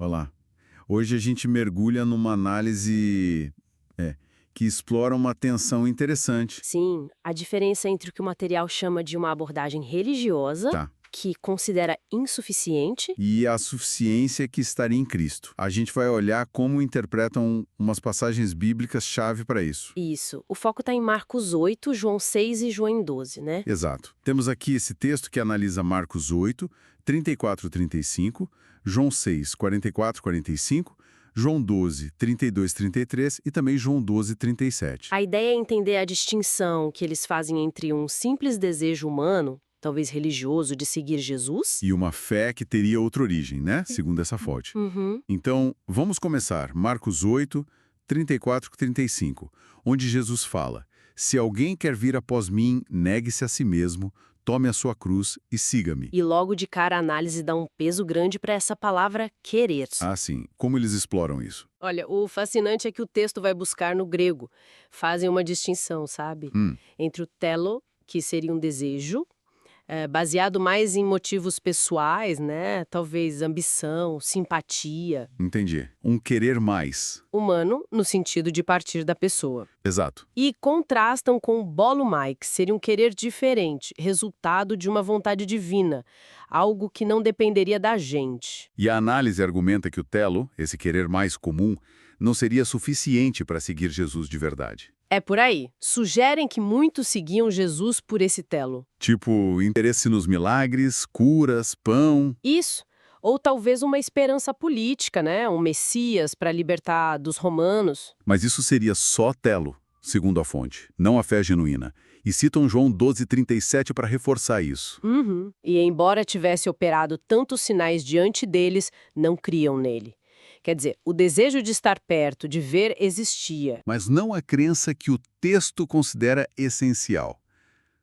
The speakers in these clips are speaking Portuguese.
Olá. Hoje a gente mergulha numa análise que explora uma tensão interessante. Sim, a diferença entre o que o material chama de uma abordagem religiosa, Tá. que considera insuficiente, E a suficiência que estaria em Cristo. A gente vai olhar como interpretam umas passagens bíblicas-chave para isso. isso. O foco está em Marcos 8, João 6 e João 12, né? Exato. Temos aqui esse texto que analisa Marcos 8, 34 e 35, João 6, 44 e 45, João 12, 32 e 33 e também João 12, 37. A ideia é entender a distinção que eles fazem entre um simples desejo humano, talvez religioso, de seguir Jesus. E uma fé que teria outra origem, né? Segundo essa fonte. Uhum. Então, vamos começar. Marcos 8, 34 e 35, onde Jesus fala: Se alguém quer vir após mim, negue-se a si mesmo, tome a sua cruz e siga-me. E logo de cara a análise dá um peso grande para essa palavra querer. Ah, sim. Como eles exploram isso? Olha, o fascinante é que o texto vai buscar no grego. Fazem uma distinção, sabe? Hum, Entre o telo, que seria um desejo, baseado mais em motivos pessoais, né? Talvez ambição, simpatia. entendi. Um querer mais. Humano, no sentido de partir da pessoa. Exato. E contrastam com o bolomai, que seria um querer diferente, resultado de uma vontade divina, algo que não dependeria da gente. E a análise argumenta que o telo, esse querer mais comum, não seria suficiente para seguir Jesus de verdade. É por aí. Sugerem que muitos seguiam Jesus por esse telo. Tipo, interesse nos milagres, curas, pão. Isso. Ou talvez uma esperança política, né? Um Messias para libertar dos romanos. Mas isso seria só telo, segundo a fonte, não a fé genuína. E citam João 12:37 para reforçar isso. Uhum. E embora tivesse operado tantos sinais diante deles, não criam nele. Quer dizer, o desejo de estar perto, de ver, existia. Mas não a crença que o texto considera essencial.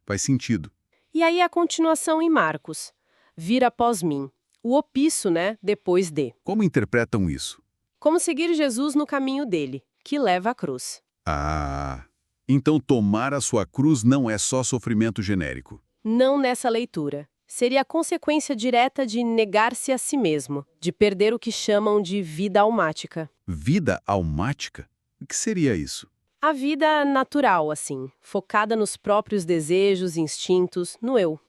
Faz sentido. E aí a continuação em Marcos. Vir após mim. O opisso, né? Depois de. Como interpretam isso? Como seguir Jesus no caminho dele, que leva à cruz. Ah, então tomar a sua cruz não é só sofrimento genérico. Não nessa leitura. Seria a consequência direta de negar-se a si mesmo, de perder o que chamam de vida almática. Vida almática? O que seria isso? A vida natural, assim, focada nos próprios desejos, instintos, no eu.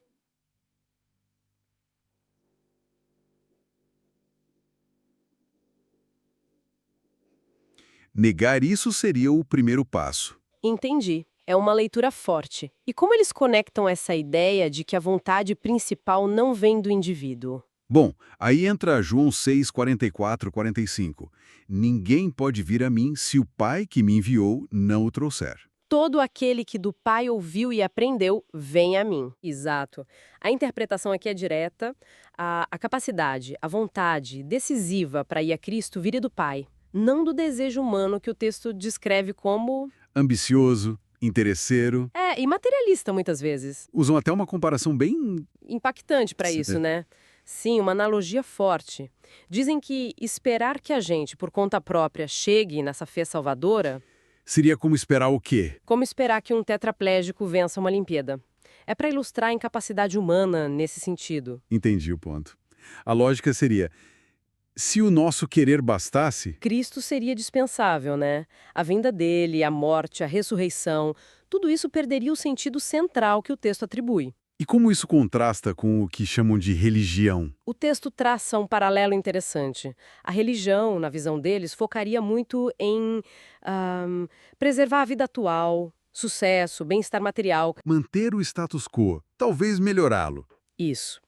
Negar isso seria o primeiro passo. Entendi. É uma leitura forte. E como eles conectam essa ideia de que a vontade principal não vem do indivíduo? Bom, aí entra João 6, 44, 45. Ninguém pode vir a mim se o Pai que me enviou não o trouxer. Todo aquele que do Pai ouviu e aprendeu, vem a mim. Exato. A interpretação aqui é direta. A capacidade, a vontade decisiva para ir a Cristo vira do Pai, não do desejo humano que o texto descreve como Ambicioso, interesseiro. e materialista muitas vezes. Usam até uma comparação bem... Impactante para isso, né? Sim, uma analogia forte. Dizem que esperar que a gente, por conta própria, chegue nessa fé salvadora, Seria como esperar o quê? como esperar que um tetraplégico vença uma Olimpíada. É para ilustrar a incapacidade humana nesse sentido. Entendi o ponto. A lógica seria, se o nosso querer bastasse, Cristo seria dispensável, né? A vinda dele, a morte, a ressurreição, tudo isso perderia o sentido central que o texto atribui. e como isso contrasta com o que chamam de religião? O texto traça um paralelo interessante. A religião, na visão deles, focaria muito em preservar a vida atual, sucesso, bem-estar material. Manter o status quo, talvez melhorá-lo. Isso.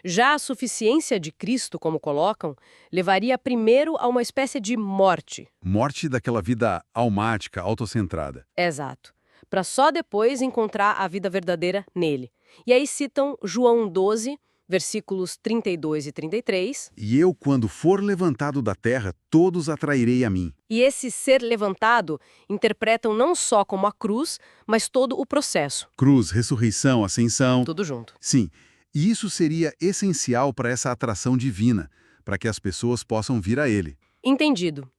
Já a suficiência de Cristo, como colocam, levaria primeiro a uma espécie de morte. Morte daquela vida almática, autocentrada. Exato. Para só depois encontrar a vida verdadeira nele. E aí citam João 12, versículos 32 e 33. E eu, quando for levantado da terra, todos atrairei a mim. E esse ser levantado interpretam não só como a cruz, mas todo o processo. Cruz, ressurreição, ascensão. Tudo junto. Sim, e isso seria essencial para essa atração divina, para que as pessoas possam vir a ele. Entendido.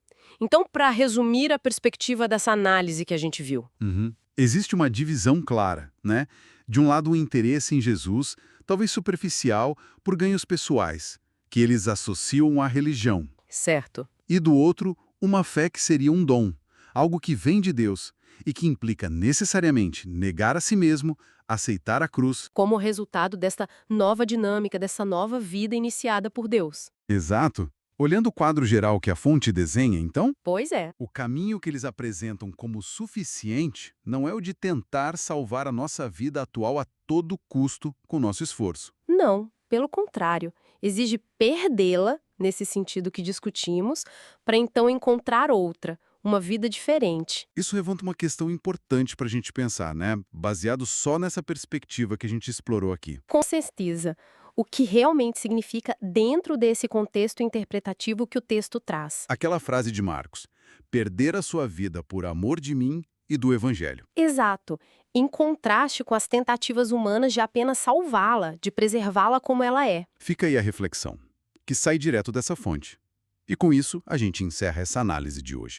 Então, para resumir a perspectiva dessa análise que a gente viu. Existe uma divisão clara, né? De um lado, o interesse em Jesus, talvez superficial, por ganhos pessoais, que eles associam à religião. Certo. E do outro, uma fé que seria um dom, algo que vem de Deus e que implica necessariamente negar a si mesmo, aceitar a cruz. Como resultado desta nova dinâmica, dessa nova vida iniciada por Deus. Exato. Olhando o quadro geral que a fonte desenha, então, Pois é. o caminho que eles apresentam como suficiente não é o de tentar salvar a nossa vida atual a todo custo com nosso esforço. Não, pelo contrário, exige perdê-la, nesse sentido que discutimos, para então encontrar outra, uma vida diferente. Isso levanta uma questão importante para a gente pensar, né? Baseado só nessa perspectiva que a gente explorou aqui. Com certeza, o que realmente significa dentro desse contexto interpretativo que o texto traz. Aquela frase de Marcos: perder a sua vida por amor de mim e do Evangelho. Exato, em contraste com as tentativas humanas de apenas salvá-la, de preservá-la como ela é. Fica aí a reflexão, que sai direto dessa fonte. E com isso, a gente encerra essa análise de hoje.